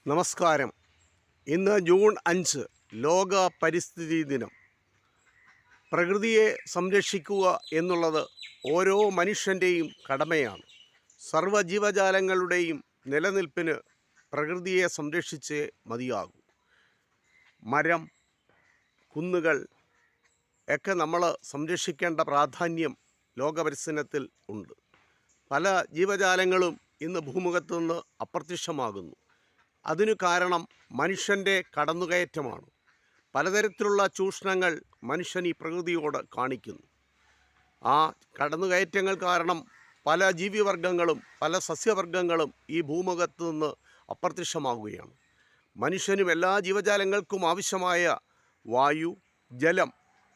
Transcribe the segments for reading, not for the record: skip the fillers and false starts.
നമസ്കാരം. ഇന്ന് ജൂൺ 5 ലോക പരിസ്ഥിതി ദിനം. പ്രകൃതിയെ സംരക്ഷിക്കുക എന്നുള്ളത് ഓരോ മനുഷ്യൻ്റെയും കടമയാണ്. സർവ്വജീവജാലങ്ങളുടെയും നിലനിൽപ്പിന് പ്രകൃതിയെ സംരക്ഷിച്ചേ മതിയാകൂ. മരം, കുന്നുകൾ ഒക്കെ നമ്മൾ സംരക്ഷിക്കേണ്ട പ്രാധാന്യം ലോകപരിസ്ഥിതിയിൽ ഉണ്ട്. പല ജീവജാലങ്ങളും ഇന്ന് ഭൂമുഖത്തു നിന്ന് അപ്രത്യക്ഷമാകുന്നു. അതിനു കാരണം മനുഷ്യൻ്റെ കടന്നുകയറ്റമാണ്. പലതരത്തിലുള്ള ചൂഷണങ്ങൾ മനുഷ്യൻ ഈ പ്രകൃതിയോട് കാണിക്കുന്നു. ആ കടന്നുകയറ്റങ്ങൾ കാരണം പല ജീവിവർഗങ്ങളും പല സസ്യവർഗങ്ങളും ഈ ഭൂമുഖത്ത് നിന്ന് അപ്രത്യക്ഷമാകുകയാണ്. മനുഷ്യനും എല്ലാ ജീവജാലങ്ങൾക്കും ആവശ്യമായ വായു, ജലം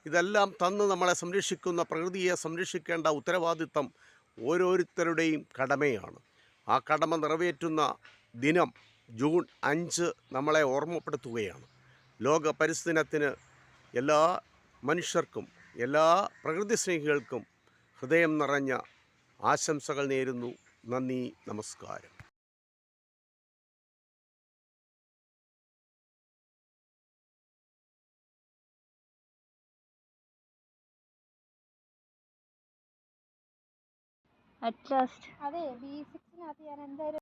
ഇതെല്ലാം തന്ന് നമ്മളെ സംരക്ഷിക്കുന്ന പ്രകൃതിയെ സംരക്ഷിക്കേണ്ട ഉത്തരവാദിത്തം ഓരോരുത്തരുടെയും കടമയാണ്. ആ കടമ നിറവേറ്റുന്ന ദിനം ജൂൺ 5 നമ്മളെ ഓർമ്മപ്പെടുത്തുകയാണ്. ലോക പരിസ്ഥിതി ദിനത്തിന് എല്ലാ മനുഷ്യർക്കും എല്ലാ പ്രകൃതി സ്നേഹികൾക്കും ഹൃദയം നിറഞ്ഞ ആശംസകൾ നേരുന്നു. നന്ദി, നമസ്കാരം. അറ്റ് ലാസ്റ്റ് അതെ B6 ഞാൻ എന്തായാലും